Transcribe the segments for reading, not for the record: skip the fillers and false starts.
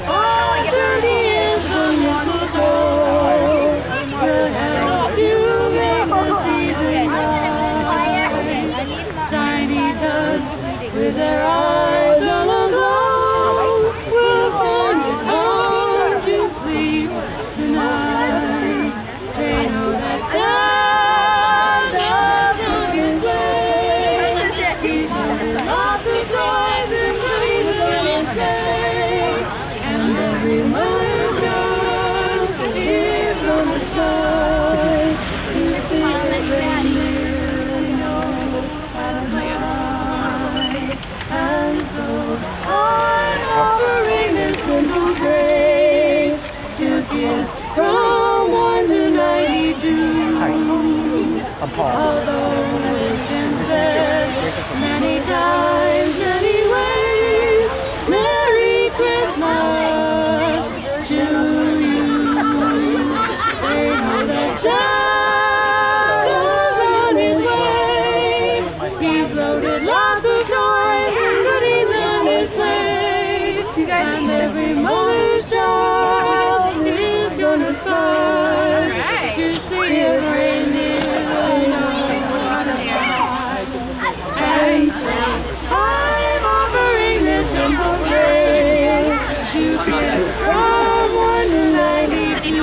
Under the ends of mistletoe, we'll have to make the season bright. Tiny tots with their eyes on a glow will find it hard to sleep tonight. They know that Santa's on his way. He's got lots of toys and goodies in his sleigh, and every mother's child is on the sky to see the reindeer know how to fly. And so I'm offering this simple praise to kids from 1 to 92. Although it's been said many times, many ways, Merry Christmas to you. They know that Santa's on his way. He's loaded lots of toys and goodies in his sleigh, and every mother's child is gonna start to see a reindeer know how to fly. And so I'm offering this simple praise to kids from 1 to 92.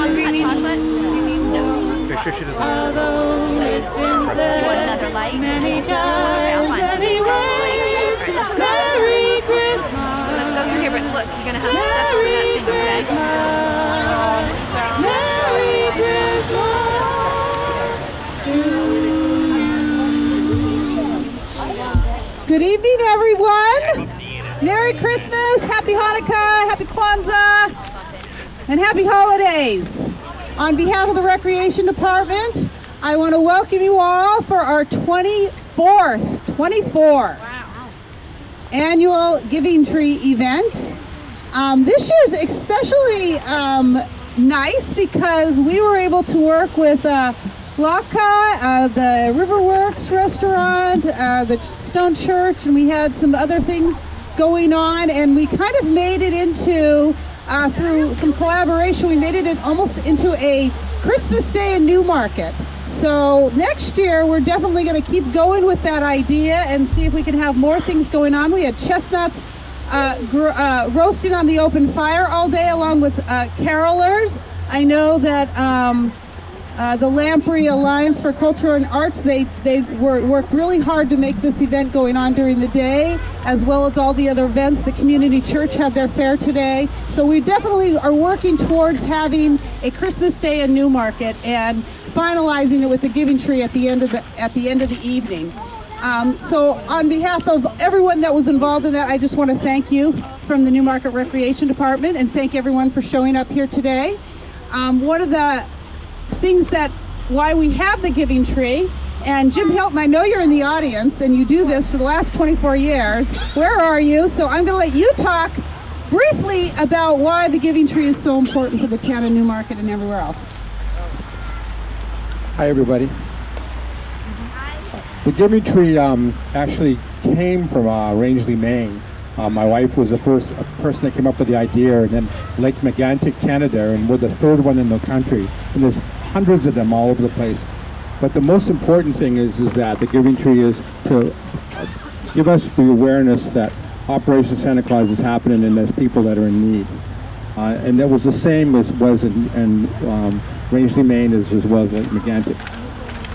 Although it's been said many times, many ways, Merry Christmas. Let's go through here, but look, you're gonna have Merry stuff on that Christmas. Merry Christmas to you. Good evening, everyone. Merry Christmas, Happy Hanukkah, Happy Kwanzaa, and Happy Holidays. On behalf of the Recreation Department, I want to welcome you all for our 24th annual Giving Tree event. This year's especially nice because we were able to work with Laka, the Riverworks restaurant, the Stone Church, and we had some other things going on, and we kind of made it into, through some collaboration, we made it almost into a Christmas Day in Newmarket. So next year, we're definitely going to keep going with that idea and see if we can have more things going on. We had chestnuts roasting on the open fire all day, along with carolers. I know that the Lamprey Alliance for Culture and Arts, they worked really hard to make this event going on during the day, as well as all the other events. The community church had their fair today. So we definitely are working towards having a Christmas Day in Newmarket and finalizing it with the Giving Tree at the end of the evening. So on behalf of everyone that was involved in that, I just want to thank you from the Newmarket Recreation Department and thank everyone for showing up here today. One of the things why we have the Giving Tree, and Jim Hilton, I know you're in the audience and you do this for the last 24 years. Where are you? So I'm going to let you talk briefly about why the Giving Tree is so important for the town of Newmarket and everywhere else. Hi, everybody. The Giving Tree actually came from Rangeley, Maine. My wife was the first person that came up with the idea, and then Lake Megantic, Canada, and we're the third one in the country. And there's hundreds of them all over the place. But the most important thing is that the Giving Tree is to give us the awareness that Operation Santa Claus is happening and there's people that are in need. And that was the same as was in Rangeley, Maine, as well as Lake Megantic.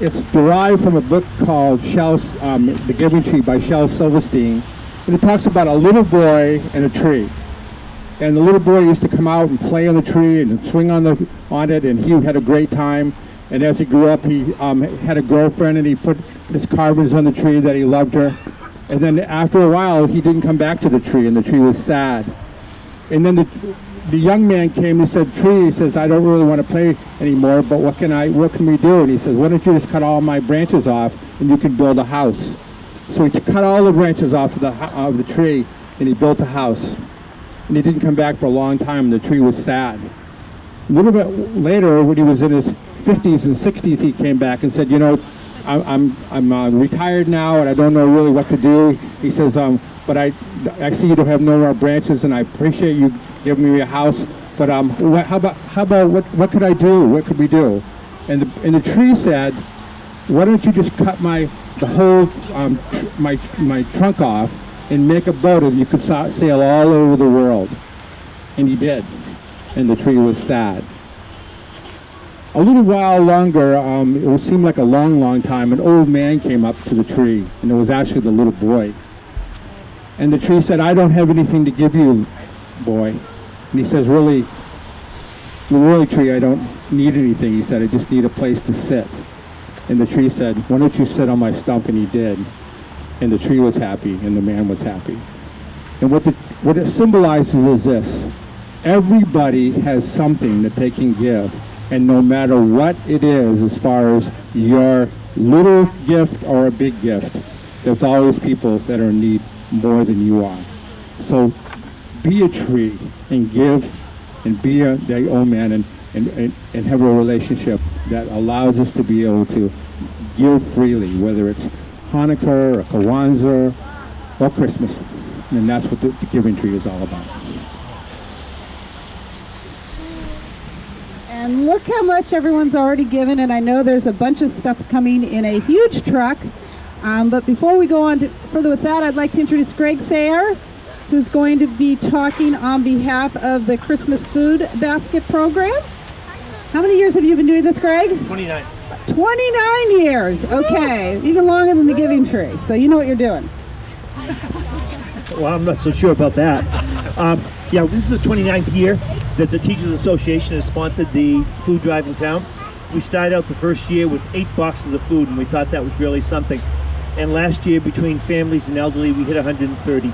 It's derived from a book called The Giving Tree by Shel Silverstein. And it talks about a little boy and a tree. And the little boy used to come out and play on the tree and swing on it, and he had a great time. And as he grew up, he had a girlfriend, and he put his carvings on the tree that he loved her. And then after a while, he didn't come back to the tree, and the tree was sad. And then the young man came and said, "Tree," he says, "I don't really want to play anymore, but what can we do?" And he says, "Why don't you just cut all my branches off, and you can build a house?" So he cut all the branches off of the tree, and he built a house. And he didn't come back for a long time, and the tree was sad. A little bit later, when he was in his 50s and 60s, he came back and said, "You know, I'm retired now and I don't know really what to do. He says, but I see you don't have no more branches, and I appreciate you giving me a house. But how about what could I do? What could we do? And the tree said, why don't you just cut my trunk off and make a boat, and you could sail all over the world. And he did, and the tree was sad. A little while longer, it would seem like a long time, an old man came up to the tree, and it was actually the little boy. And the tree said, I don't have anything to give you, boy. And he says, really, tree, I don't need anything. He said, I just need a place to sit. And the tree said, why don't you sit on my stump? And he did. And the tree was happy, and the man was happy. And what it symbolizes is this. Everybody has something that they can give. And no matter what it is, as far as your little gift or a big gift, there's always people that are in need more than you are. So be a tree and give, and be the old man, and have a relationship that allows us to be able to give freely, whether it's Hanukkah or Kwanzaa or Christmas. And that's what the Giving Tree is all about. And look how much everyone's already given, and I know there's a bunch of stuff coming in a huge truck. But before we go on further with that, I'd like to introduce Greg Thayer, who's going to be talking on behalf of the Christmas Food Basket Program. How many years have you been doing this, Greg? 29. 29 years, okay. Even longer than the Giving Tree, so you know what you're doing. Well, I'm not so sure about that. Yeah, this is the 29th year that the Teachers Association has sponsored the food drive in town. We started out the first year with 8 boxes of food, and we thought that was really something. And last year, between families and elderly, we hit 130.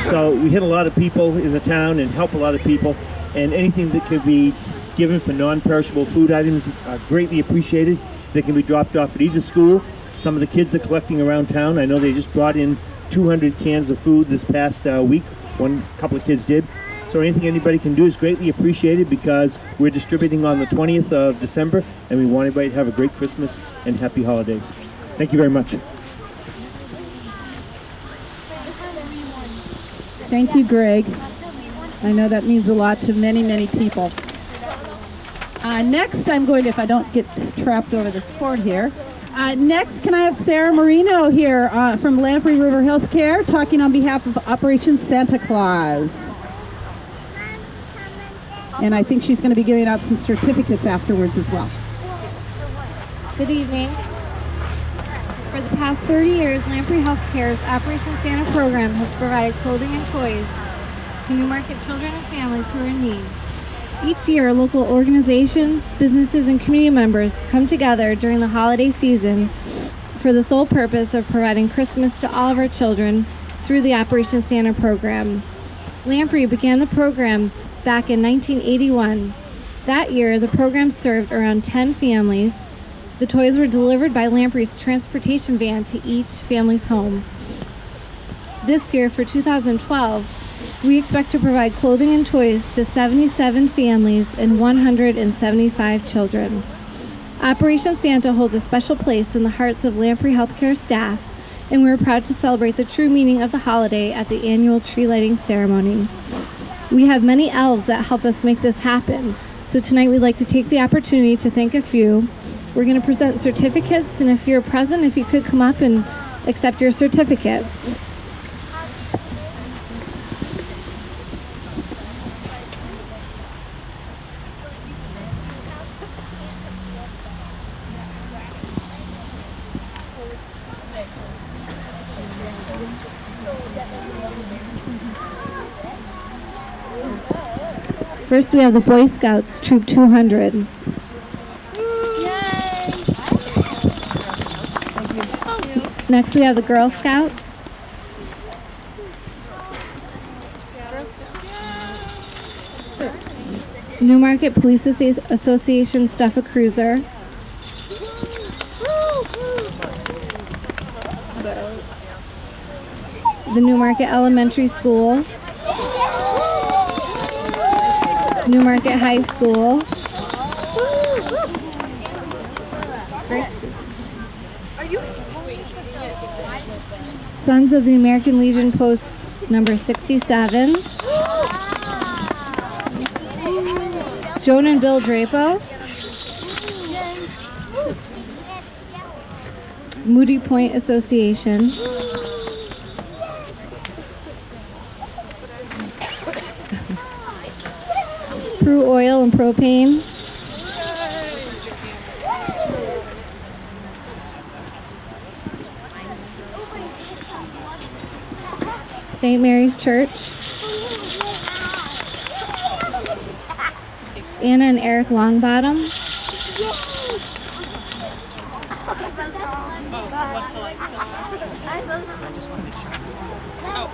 So we hit a lot of people in the town and help a lot of people, and anything that could be given for non-perishable food items are greatly appreciated. They can be dropped off at either school. Some of the kids are collecting around town. I know they just brought in 200 cans of food this past week. A couple of kids did. So anything anybody can do is greatly appreciated, because we're distributing on the 20th of December, and we want everybody to have a great Christmas and happy holidays. Thank you very much. Thank you, Greg. I know that means a lot to many, many people. Next, I'm going to, if I don't get trapped over this cord here, next, can I have Sarah Marino here from Lamprey River Healthcare, talking on behalf of Operation Santa Claus. And I think she's going to be giving out some certificates afterwards as well. Good evening. For the past 30 years, Lamprey Healthcare's Operation Santa program has provided clothing and toys to Newmarket children and families who are in need. Each year, local organizations, businesses, and community members come together during the holiday season for the sole purpose of providing Christmas to all of our children through the Operation Santa program. Lamprey began the program back in 1981. That year, the program served around 10 families. The toys were delivered by Lamprey's transportation van to each family's home. This year, for 2012, we expect to provide clothing and toys to 77 families and 175 children. Operation Santa holds a special place in the hearts of Lamprey Healthcare staff, and we're proud to celebrate the true meaning of the holiday at the annual tree lighting ceremony. We have many elves that help us make this happen, so tonight we'd like to take the opportunity to thank a few. We're going to present certificates, and if you're present, if you could come up and accept your certificate. First, we have the Boy Scouts, Troop 200. Next, we have the Girl Scouts. Newmarket Police Association Stuff a Cruiser. The Newmarket Elementary School. Newmarket High School. Sons of the American Legion Post number 67. Joan and Bill Drapo. Moody Point Association. Prue Oil and Propane. St. Mary's Church. Anna and Eric Longbottom.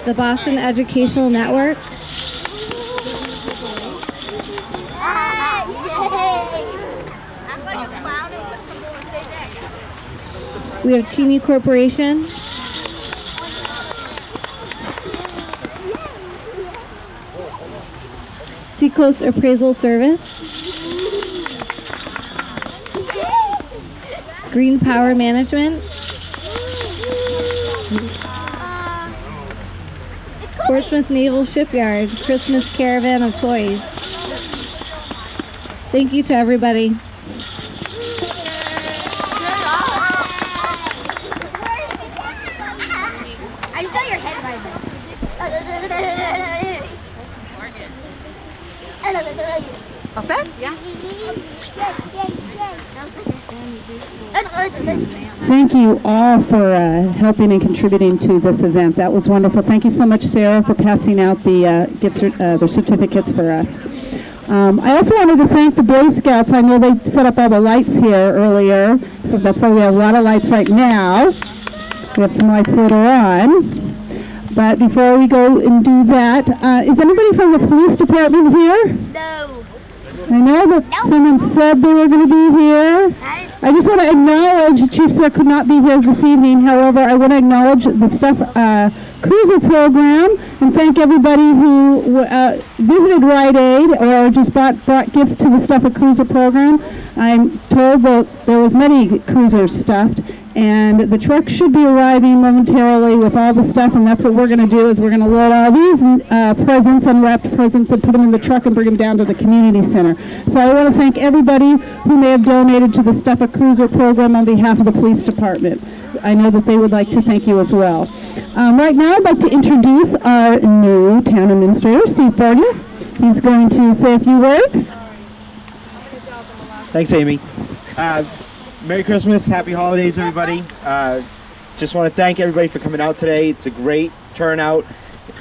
The Boston Educational Network. We have Cheney Corporation. Seacoast Appraisal Service. Green Power Management. Portsmouth Naval Shipyard, Christmas Caravan of Toys. Thank you to everybody. I saw your head right there. All set? Yeah. Thank you all for helping and contributing to this event. That was wonderful. Thank you so much, Sarah, for passing out the the certificates for us. I also wanted to thank the Boy Scouts. I know they set up all the lights here earlier. So that's why we have a lot of lights right now. We have some lights later on. But before we go and do that, is anybody from the police department here? No. I know that someone said they were going to be here. I just want to acknowledge Chief Sir could not be here this evening. However, I want to acknowledge the Stuff Cruiser program and thank everybody who visited Rite Aid or just brought gifts to the Stuff a Cruiser program. I'm told that there was many cruisers stuffed, and the truck should be arriving momentarily with all the stuff, and that's what we're going to do is we're going to load all these presents, unwrapped presents, and put them in the truck and bring them down to the community center. So I want to thank everybody who may have donated to the Stuff a Cruiser program on behalf of the police department. I know that they would like to thank you as well. Right now I'd like to introduce our new town administrator, Steve Barney. He's going to say a few words. Thanks, Amy. Merry Christmas, Happy Holidays, everybody. Just want to thank everybody for coming out today. It's a great turnout.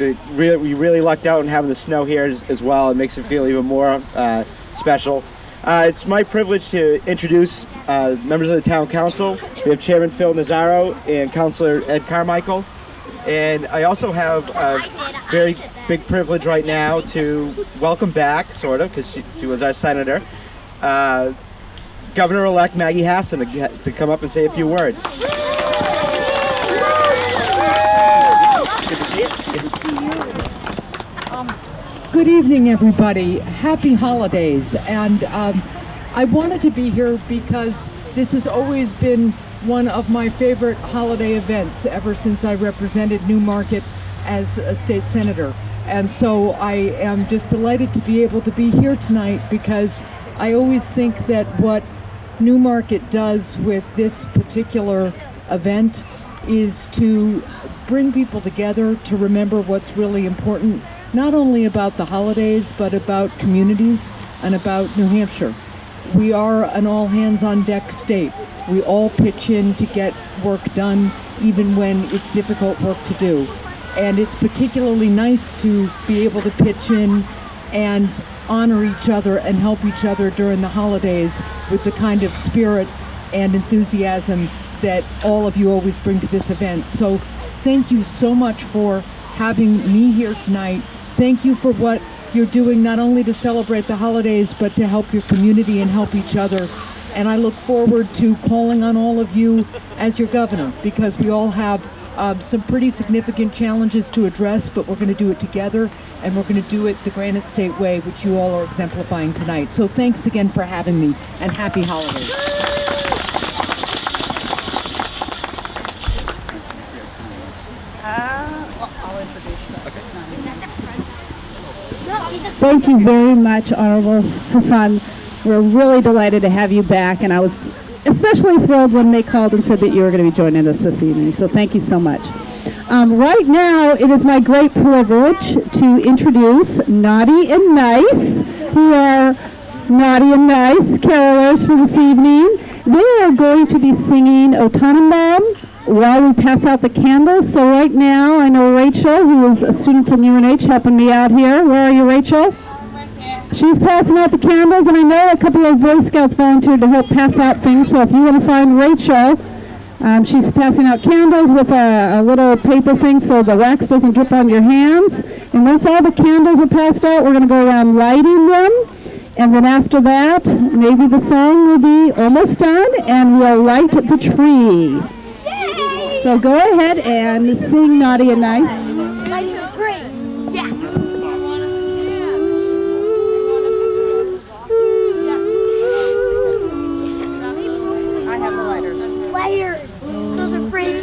We really lucked out in having the snow here as well. It makes it feel even more special. It's my privilege to introduce members of the Town Council. We have Chairman Phil Nazaro and Councilor Ed Carmichael. And I also have a very big privilege right now to welcome back, sort of, because she was our senator, Governor-elect Maggie Hassan to come up and say a few words. Good to see you. Good to see you. Good evening, everybody. Happy holidays. And I wanted to be here because this has always been one of my favorite holiday events ever since I represented Newmarket as a state senator. And so I am just delighted to be able to be here tonight because I always think that what Newmarket does with this particular event is to bring people together to remember what's really important, not only about the holidays, but about communities and about New Hampshire. We are an all-hands-on-deck state. We all pitch in to get work done, even when it's difficult work to do. And it's particularly nice to be able to pitch in and honor each other and help each other during the holidays with the kind of spirit and enthusiasm that all of you always bring to this event. So thank you so much for having me here tonight. Thank you for what you're doing, not only to celebrate the holidays, but to help your community and help each other. And I look forward to calling on all of you as your governor, because we all have some pretty significant challenges to address, but we're going to do it together, and we're going to do it the Granite State way, which you all are exemplifying tonight. So thanks again for having me, and happy holidays. thank you very much, Honorable Hassan. We're really delighted to have you back, and I was especially thrilled when they called and said that you were going to be joining us this evening, so thank you so much. Right now, it is my great privilege to introduce Naughty and Nice, who are Naughty and Nice carolers for this evening. They are going to be singing O Tannenbaum while we pass out the candles. So right now, I know Rachel, who is a student from UNH, helping me out here. Where are you, Rachel? She's passing out the candles, and I know a couple of Boy Scouts volunteered to help pass out things, so if you want to find Rachel, she's passing out candles with a little paper thing so the wax doesn't drip on your hands. And once all the candles are passed out, we're going to go around lighting them. And then after that, maybe the song will be almost done, and we'll light the tree. Yay! So go ahead and sing Naughty and Nice. Light the tree. Yes. I have the lighters. Lighters. Those are freaky.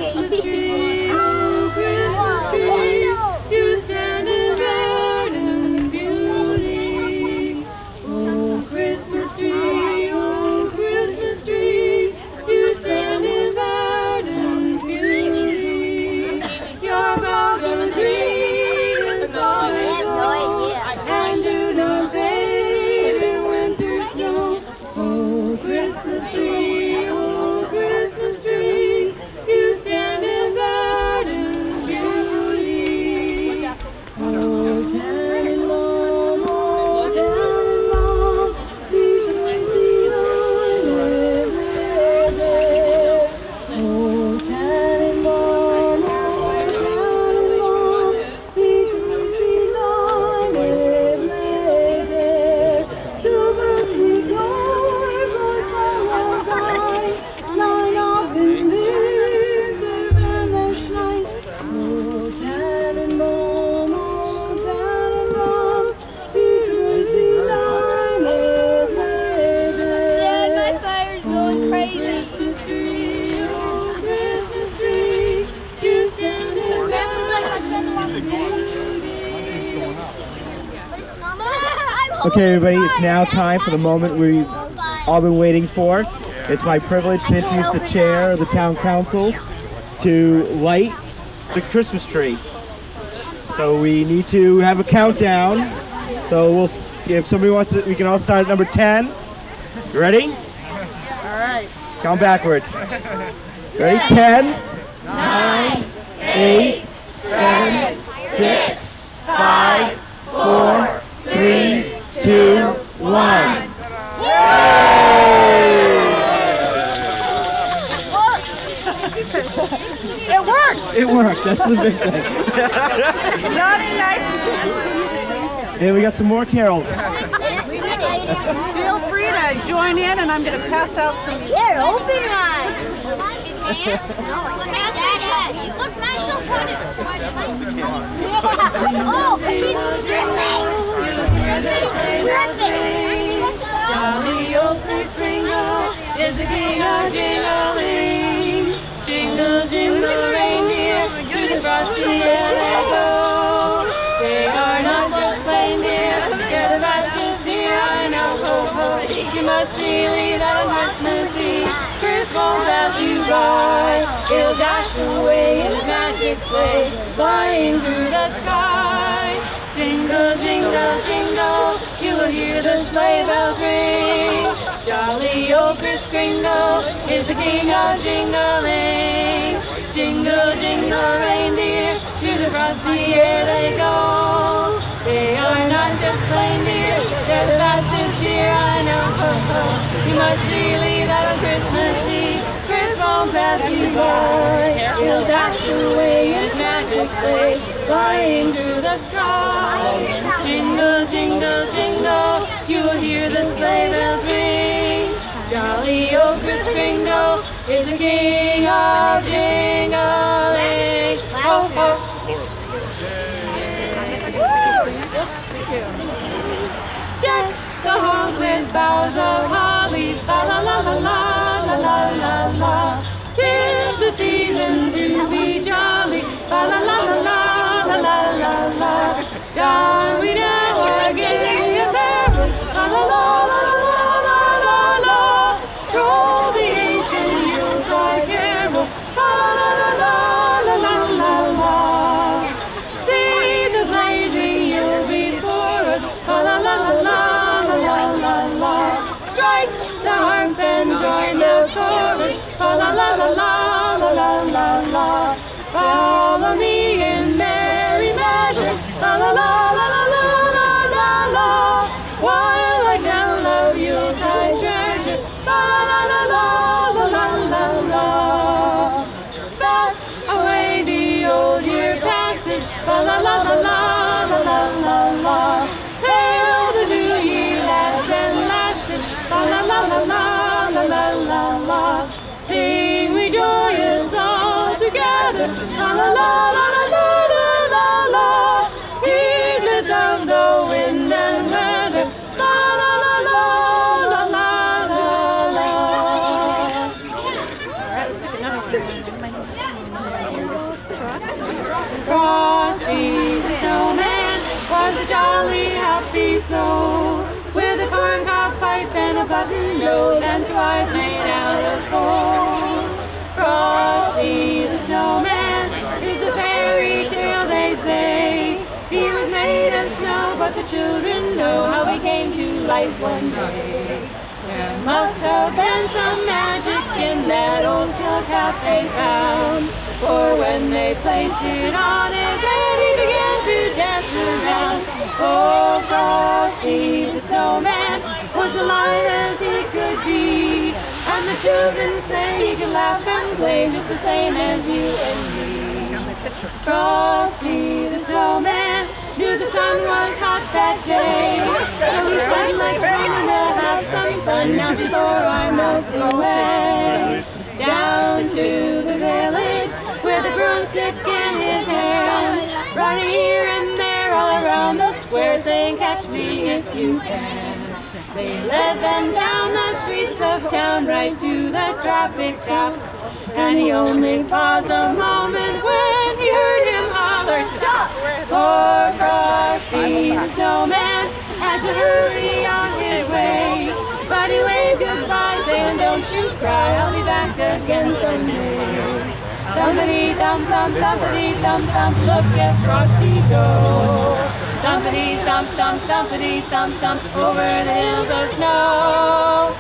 You stand in garden beauty. Oh, Christmas tree, oh, Christmas tree. You stand in garden beauty. Your golden green is all and do not fade in winter snow. Oh, Christmas tree, oh, Christmas tree. You stand in garden beauty. Oh, Tannenbaum, oh, Tannenbaum, die Träume oh, Tannenbaum, oh, Tannenbaum, die Träume du wirst nicht nur so sein, nein, auch im Winter, wenn es schneit. Oh, Tannenbaum, oh, Tannenbaum, die Träume Dad, my fire's going crazy. Christmas tree, oh, Christmas tree, you stand in Okay, everybody, it's now time for the moment we've all been waiting for. It's my privilege to introduce the chair of the town council to light the Christmas tree. So we need to have a countdown. So if somebody wants to, we can all start at number 10. You ready? All right. Count backwards. Ready? 10, 9, 8, 7, 6, 5, 4, 3, 2, 1. It worked. It worked. That's the big thing. Naughty, nice. And we got some more carols. Feel free to join in, and I'm going to pass out some. Yeah, open mine. Daddy, look, mine's so funny. Oh, he's dripping. Jolly old Kringle is the king of jingling. Jingle, jingle, reindeer, through the frosty air they go. They are not just reindeer, they're the fastest deer I know. Ho, ho, you must really that on Christmas Eve. Chris won't pass you by. He'll dash away in his magic sleigh, flying through the sky. Jingle, jingle, jingle, you will hear the sleigh bells ring. Jolly old Kris Kringle is the king of jingling. Jingle, jingle, reindeer, through the frosty air they go. They are not just reindeer, they're the fastest deer I know. Ho, ho. You must believe that on Christmas Eve, Chris won't pass you by. He'll dash away in his magic sleigh, flying through the sky. Jingle, jingle, jingle, you will hear the sleigh bells ring. Jolly old Kris Kringle is the king of jingling. Ho, ho. Deck the halls with boughs of holly, la la la la la la la la la. 'Tis the season to be jolly, la la la la la la la la la. Jolly now again. la. Follow me in merry measure, la la la la la la la la. While I download Yuletide treasure, la la la la la la la. Fast away the old year passes, la la la la la la la la. Hail the new year lads and lasses, la la la la la la la la. Sing we joyous all together, la la la la la la la la. Heedless of the wind and weather, la la la la la la la. Frosty the snowman was a jolly happy soul, with a corncob pipe and a button nose and 2 eyes made out of gold. Frosty the snowman is a fairy tale, they say. He was made of snow, but the children know how he came to life one day. There must have been some magic in that old silk hat they found, for when they placed it on his head, he began to dance around. Oh, Frosty the snowman was alive as he could be, and the children say he could laugh and play just the same as you and me. Frosty the snowman knew the sun was hot that day, so he said, let's run and have some fun now before I melt away. Down to the village with a broomstick in his hand, running here and there all around the square, saying, catch me if you can. They led them down the streets of town right to the traffic stop, and he only paused a moment when he heard him holler, stop! Poor Frosty the snowman had to hurry on his way, but he waved goodbye saying, don't you cry, I'll be back again someday. Thumpity-thump-thump, thumpity-thump-thump, look at Frosty go. Thumpity-thump-thump, thumpity-thump-thump, over the hills of snow.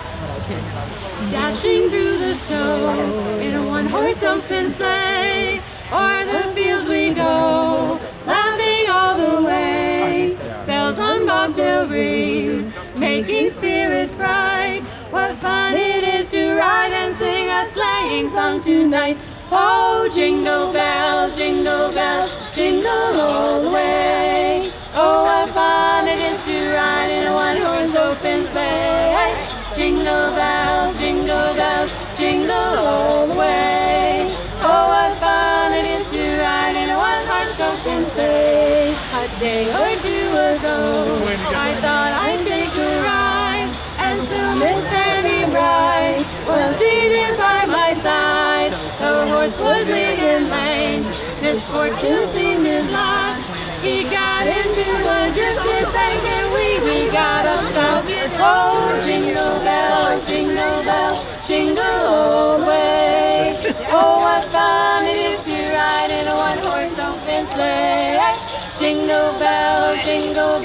Dashing through the snow in a one-horse open sleigh, o'er the fields we go, laughing all the way. Bells on bobtail ring, making spirits bright. What fun it is to ride and sing a sleighing song tonight. Oh, jingle bells, jingle all the way. Oh, what fun it is to ride in a one-horse open sleigh. Jingle bells, jingle all the way. Oh, what fun it is to ride in a one-horse open sleigh. A day or two ago, I thought I'd take a ride, and soon Miss Fanny Bright was seated by my side. The horse was leading lame, misfortune seemed his lot. He got into a drifted bank and we got up south. Oh, jingle bells, jingle all the way. Oh, what fun it is to ride in a one-horse open sleigh. Jingle bells, jingle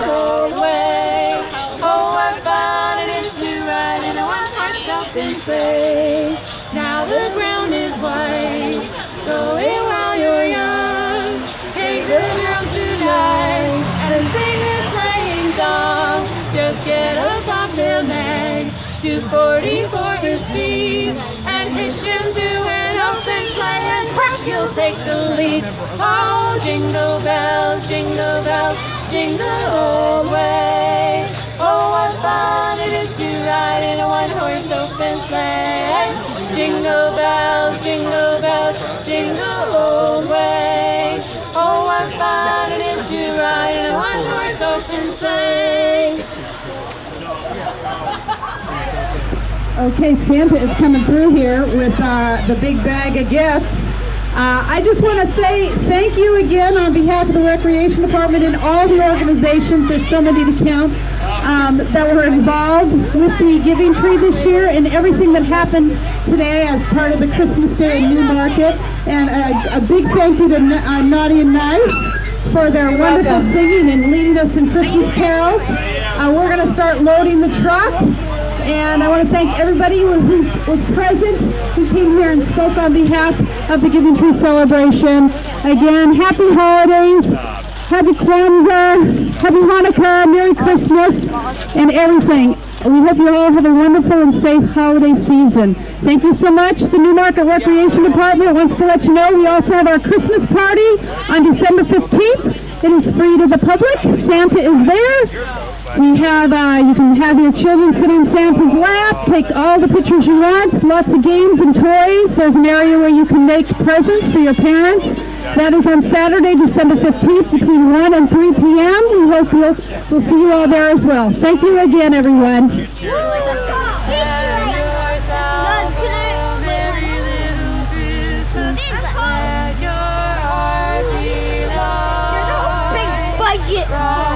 all the way. Oh, what fun it is to ride in a one-horse open sleigh. Now the ground is white, go away while you're young. Take the girls tonight and sing this sleighing song. Just get a bobtail nag to 44 the speed and hitch him to an open sleigh, and crack, he'll take the lead. Oh, jingle bells, jingle all the way. Oh, what fun it is to ride in a one-horse open sleigh. Jingle bells, jingle all the way. Oh, what fun it is to ride in a one-horse open sleigh. Okay, Santa is coming through here with the big bag of gifts. I just want to say thank you again on behalf of the Recreation Department and all the organizations, there's so many to count, that were involved with the Giving Tree this year and everything that happened today as part of the Christmas Day in Newmarket. And a big thank you to Naughty and Nice for their wonderful singing and leading us in Christmas carols. We're going to start loading the truck. And I want to thank everybody who was present, who came here and spoke on behalf of the Giving Tree celebration. Again, happy holidays, happy Kwanzaa, happy Hanukkah, Merry Christmas, and everything. We hope you all have a wonderful and safe holiday season. Thank you so much. The Newmarket Recreation Department wants to let you know we also have our Christmas party on December 15th. It is free to the public. Santa is there. We have, you can have your children sit on Santa's lap, take all the pictures you want, lots of games and toys. There's an area where you can make presents for your parents. That is on Saturday, December 15th between 1 and 3 p.m. We hope we'll see you all there as well. Thank you again, everyone. Budget.